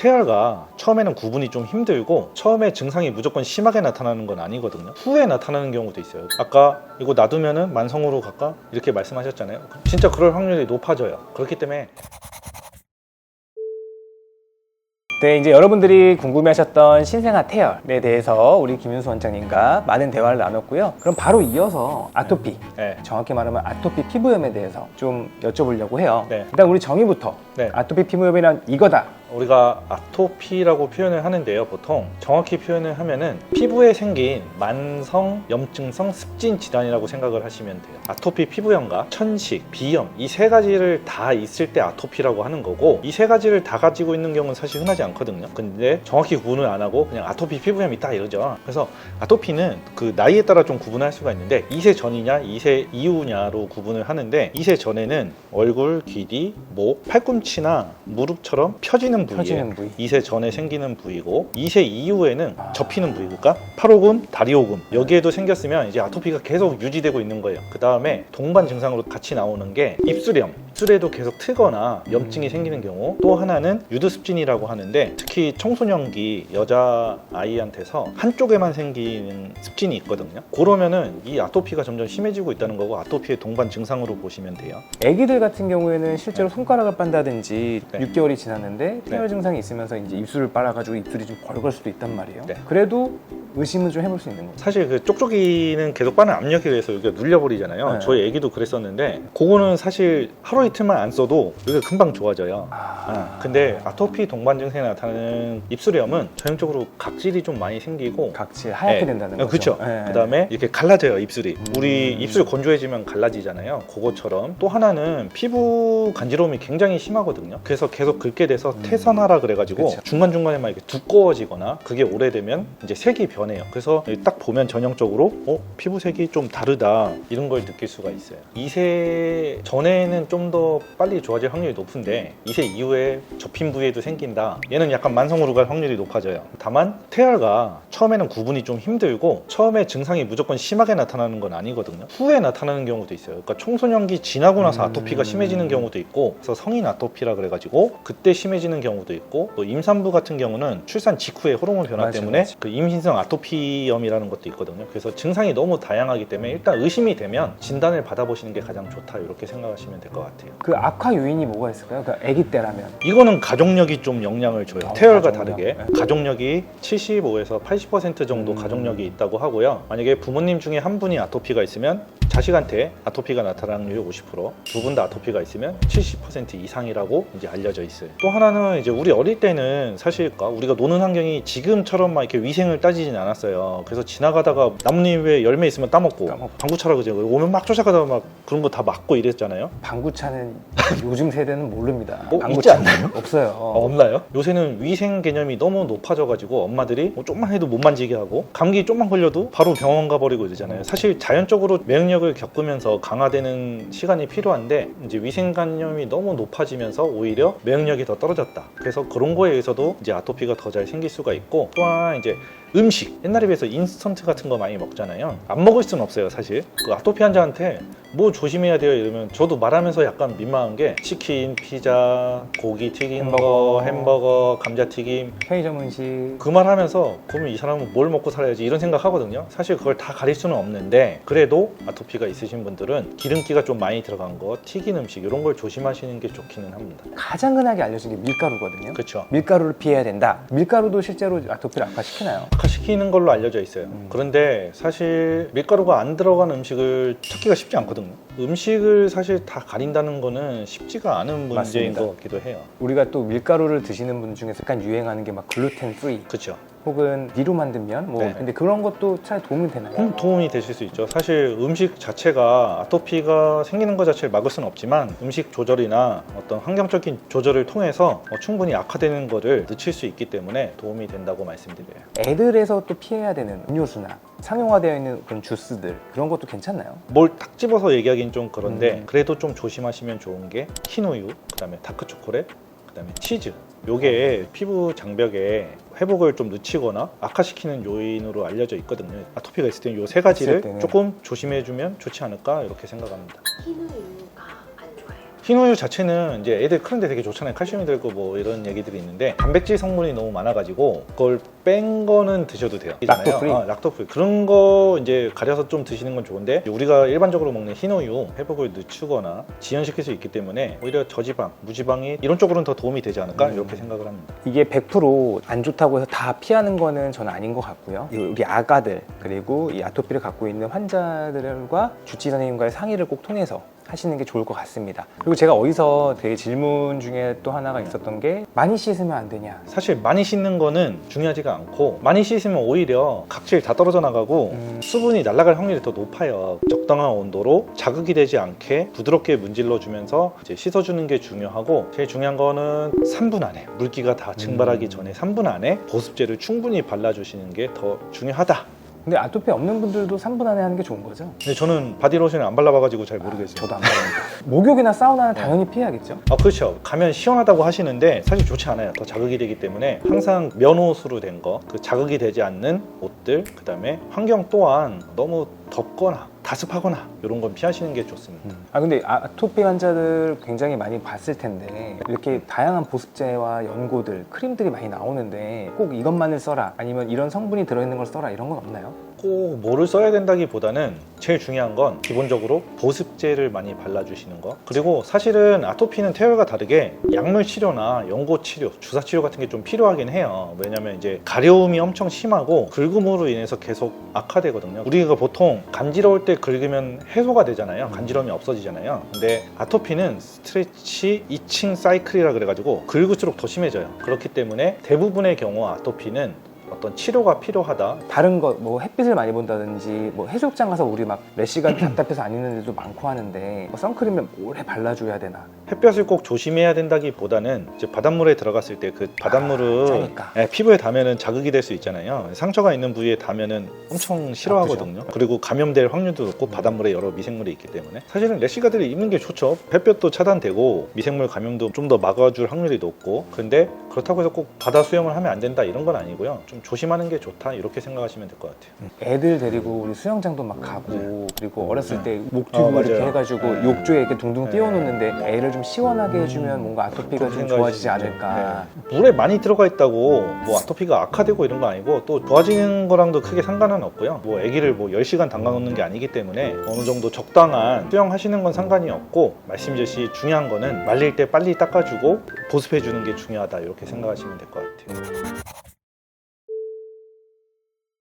태열과 처음에는 구분이 좀 힘들고 처음에 증상이 무조건 심하게 나타나는 건 아니거든요. 후에 나타나는 경우도 있어요. 아까 이거 놔두면은 만성으로 갈까? 이렇게 말씀하셨잖아요. 진짜 그럴 확률이 높아져요. 그렇기 때문에 네, 이제 여러분들이 궁금해하셨던 신생아 태열에 대해서 우리 김윤수 원장님과 많은 대화를 나눴고요. 그럼 바로 이어서 아토피, 네. 정확히 말하면 아토피 피부염에 대해서 좀 여쭤보려고 해요. 네. 일단 우리 정의부터 네. 아토피 피부염이란 이거다. 우리가 아토피라고 표현을 하는데요. 보통 정확히 표현을 하면은 피부에 생긴 만성 염증성 습진 질환이라고 생각을 하시면 돼요. 아토피 피부염과 천식, 비염 이 세 가지를 다 있을 때 아토피라고 하는 거고, 이 세 가지를 다 가지고 있는 경우는 사실 흔하지 않거든요. 근데 정확히 구분을 안 하고 그냥 아토피 피부염이 있다 이러죠. 그래서 아토피는 그 나이에 따라 좀 구분할 수가 있는데 2세 전이냐 2세 이후냐로 구분을 하는데, 2세 전에는 얼굴, 귀 뒤, 목, 팔꿈치나 무릎처럼 펴지는 부위에 2세 전에 생기는 부위고, 2세 이후에는 접히는 부위, 그러니까 팔오금, 다리오금 여기에도 생겼으면 이제 아토피가 계속 유지되고 있는 거예요. 그 다음에 동반 증상으로 같이 나오는 게 입술염, 입술에도 계속 트거나 염증이 생기는 경우, 또 하나는 유두습진이라고 하는데 특히 청소년기 여자아이한테서 한쪽에만 생기는 습진이 있거든요. 그러면은 이 아토피가 점점 심해지고 있다는 거고, 아토피의 동반 증상으로 보시면 돼요. 아기들 같은 경우에는 실제로 손가락을 빤다든지 네. 6개월이 지났는데 태열 네. 증상이 있으면서 이제 입술을 빨아가지고 입술이 좀 벌걸 수도 있단 말이에요. 네. 그래도 의심은 좀 해볼 수 있는 거죠. 사실 그 쪽쪽이는 계속 빠는 압력에 의해서 여기가 눌려버리잖아요. 네. 저희 애기도 그랬었는데 그거는 사실 하루 이틀만 안 써도 여기가 금방 좋아져요. 근데 아토피 동반 증상이 나타나는 입술염은 전형적으로 각질이 좀 많이 생기고 각질 하얗게 네. 된다는 거죠. 그렇죠. 네. 그다음에 이렇게 갈라져요, 입술이. 우리 입술 건조해지면 갈라지잖아요. 그것처럼 또 하나는 피부 간지러움이 굉장히 심하거든요. 그래서 계속 긁게 돼서 태선하라 그래가지고 그쵸. 중간중간에만 이렇게 두꺼워지거나 그게 오래되면 이제 색이 변해요. 그래서 딱 보면 전형적으로 피부색이 좀 다르다 이런 걸 느낄 수가 있어요. 2세 전에는 좀 더 빨리 좋아질 확률이 높은데 2세 이후에 접힌 부위에도 생긴다. 얘는 약간 만성으로 갈 확률이 높아져요. 다만 태열과 처음에는 구분이 좀 힘들고 처음에 증상이 무조건 심하게 나타나는 건 아니거든요. 후에 나타나는 경우도 있어요. 그러니까 청소년기 지나고 나서 아토피가 심해지는 경우도 있고, 그래서 성인 아토피라 그래가지고 그때 심해지는 경우도 있고, 또 임산부 같은 경우는 출산 직후에 호르몬 변화 때문에 그 임신성 아토피염이라는 것도 있거든요. 그래서 증상이 너무 다양하기 때문에 일단 의심이 되면 진단을 받아보시는 게 가장 좋다 이렇게 생각하시면 될 것 같아요. 그 악화 요인이 뭐가 있을까요? 그러니까 아기 때라면 이거는 가족력이 좀 영향을 줘요. 태열과 가족력. 다르게 네. 가족력이 75에서 80% 정도 가족력이 있다고 하고요. 만약에 부모님 중에 한 분이 아토피가 있으면 자식한테 아토피가 나타나는 확률이 50%, 두 분 다 아토피가 있으면 70% 이상이라고 이제 알려져 있어요. 또 하나는 이제 우리 어릴 때는 사실 우리가 노는 환경이 지금처럼 막 이렇게 위생을 따지진 않았어요. 그래서 지나가다가 나뭇잎에 열매 있으면 따먹고 방구차라 그죠. 오면 막 쫓아가다가 막 그런 거 다 맞고 이랬잖아요. 방구차는 요즘 세대는 모릅니다. 있지 않나요? 없어요. 없나요? 요새는 위생 개념이 너무 높아져가지고 엄마들이 좀만 해도 못 만지게 하고, 감기 좀만 걸려도 바로 병원 가버리고 이러잖아요. 사실 자연적으로 면역력을 겪으면서 강화되는 시간이 필요한데 이제 위생관념이 너무 높아지면서 오히려 면역력이 더 떨어졌다. 그래서 그런 거에 의해서도 이제 아토피가 더 잘 생길 수가 있고, 또한 이제 음식, 옛날에 비해서 인스턴트 같은 거 많이 먹잖아요. 안 먹을 수는 없어요, 사실. 그 아토피 환자한테 뭐 조심해야 돼요 이러면 저도 말하면서 약간 민망한 게, 치킨, 피자, 고기 튀긴 거, 햄버거, 감자튀김, 편의점 음식. 그 말 하면서 그러면 이 사람은 뭘 먹고 살아야지 이런 생각 하거든요. 사실 그걸 다 가릴 수는 없는데, 그래도 아토피가 있으신 분들은 기름기가 좀 많이 들어간 거, 튀긴 음식 이런 걸 조심하시는 게 좋기는 합니다. 가장 흔하게 알려진 게 밀가루거든요. 그렇죠. 밀가루를 피해야 된다. 밀가루도 실제로 아토피를 악화시키나요? 시키는 걸로 알려져 있어요. 그런데 사실 밀가루가 안 들어간 음식을 찾기가 쉽지 않거든요. 음식을 사실 다 가린다는 거는 쉽지가 않은 문제인 맞습니다. 것 같기도 해요. 우리가 또 밀가루를 드시는 분 중에서 약간 유행하는 게 막 글루텐 프리 그렇죠. 혹은 니로 만든 면 네. 근데 그런 것도 잘 도움이 되나요? 도움이 되실 수 있죠. 사실 음식 자체가 아토피가 생기는 것 자체를 막을 수는 없지만 음식 조절이나 어떤 환경적인 조절을 통해서 충분히 악화되는 거를 늦출 수 있기 때문에 도움이 된다고 말씀드려요. 애들에서 또 피해야 되는 음료수나 상용화되어 있는 그런 주스들 그런 것도 괜찮나요? 뭘 딱 집어서 얘기하기는 좀 그런데 그래도 좀 조심하시면 좋은 게 흰우유, 그다음에 다크초콜릿, 그다음에 치즈. 요게 피부 장벽에 회복을 좀 늦추거나 악화시키는 요인으로 알려져 있거든요. 아토피가 있을 때는 요 세 가지를 조금 조심해주면 좋지 않을까 이렇게 생각합니다. 흰우유가 안 좋아요. 흰우유 자체는 이제 애들 크는데 되게 좋잖아요. 칼슘이 들고 뭐 이런 얘기들이 있는데 단백질 성분이 너무 많아가지고 그걸 뺀 거는 드셔도 돼요. 락토 프리? 락토 프리. 그런 거 이제 가려서 좀 드시는 건 좋은데 우리가 일반적으로 먹는 흰우유 회복을 늦추거나 지연시킬 수 있기 때문에 오히려 저지방, 무지방이 이런 쪽으로는 더 도움이 되지 않을까 이렇게 생각을 합니다. 이게 100%안 좋다고 해서 다 피하는 거는 저는 아닌 것 같고요. 우리 아가들 그리고 이 아토피를 갖고 있는 환자들과 주治医 선생님과의 상의를 꼭 통해서 하시는 게 좋을 것 같습니다. 그리고 제가 어디서 되게 질문 중에 또 하나가 있었던 게 많이 씻으면 안 되냐. 사실 많이 씻는 거는 중요하지가 않고 많이 씻으면 오히려 각질 다 떨어져 나가고 수분이 날아갈 확률이 더 높아요. 적당한 온도로 자극이 되지 않게 부드럽게 문질러 주면서 이제 씻어주는 게 중요하고 제일 중요한 거는 3분 안에 물기가 다 증발하기 전에 3분 안에 보습제를 충분히 발라주시는 게 더 중요하다. 근데 아토피 없는 분들도 3분 안에 하는 게 좋은 거죠? 근데 저는 바디로션을 안 발라봐가지고 잘 모르겠어요. 저도 안 바릅니다. 목욕이나 사우나는 당연히 피해야겠죠? 그렇죠. 가면 시원하다고 하시는데 사실 좋지 않아요. 더 자극이 되기 때문에 항상 면옷으로 된 거, 그 자극이 되지 않는 옷들, 그 다음에 환경 또한 너무 덥거나 다습하거나 이런 건 피하시는 게 좋습니다. 근데 아토피 환자들 굉장히 많이 봤을 텐데 이렇게 다양한 보습제와 연고들, 크림들이 많이 나오는데 꼭 이것만을 써라 아니면 이런 성분이 들어있는 걸 써라 이런 건 없나요? 꼭 뭐를 써야 된다기보다는 제일 중요한 건 기본적으로 보습제를 많이 발라주시는 거. 그리고 사실은 아토피는 태열과 다르게 약물 치료나 연고 치료, 주사 치료 같은 게 좀 필요하긴 해요. 왜냐면 이제 가려움이 엄청 심하고 긁음으로 인해서 계속 악화되거든요. 우리가 보통 간지러울 때 긁으면 해소가 되잖아요. 간지러움이 없어지잖아요. 근데 아토피는 스트레치 이칭 사이클이라 그래가지고 긁을수록 더 심해져요. 그렇기 때문에 대부분의 경우 아토피는 어떤 치료가 필요하다. 다른 거 뭐 햇빛을 많이 본다든지 뭐 해수욕장 가서 우리 막 몇 시간 답답해서 안 있는 데도 많고 하는데 뭐 선크림을 오래 발라줘야 되나? 햇볕을 꼭 조심해야 된다기보다는 이제 바닷물에 들어갔을 때 그 바닷물은 짜니까. 피부에 닿으면 자극이 될 수 있잖아요. 상처가 있는 부위에 닿으면 엄청 싫어하거든요. 그리고 감염될 확률도 높고 바닷물에 여러 미생물이 있기 때문에 사실은 래시가드를 입는 게 좋죠. 햇볕도 차단되고 미생물 감염도 좀 더 막아줄 확률이 높고 근데 그렇다고 해서 꼭 바다 수영을 하면 안 된다 이런 건 아니고요. 좀 조심하는 게 좋다 이렇게 생각하시면 될 것 같아요. 애들 데리고 우리 수영장도 막 가고 그리고 어렸을 때 목튜브 맞아요. 이렇게 해가지고 네. 욕조에 이렇게 둥둥 네. 띄워놓는데 애를 좀 시원하게 해주면 뭔가 아토피가 좀 좋아지지 않을까. 네. 물에 많이 들어가 있다고 뭐 아토피가 악화되고 이런 거 아니고 또 좋아지는 거랑도 크게 상관은 없고요. 뭐 아기를 뭐 10시간 담가 놓는 게 아니기 때문에 어느 정도 적당한 수영하시는 건 상관이 없고 말씀 주신 중요한 거는 말릴 때 빨리 닦아주고 보습해 주는 게 중요하다 이렇게 생각하시면 될 것 같아요.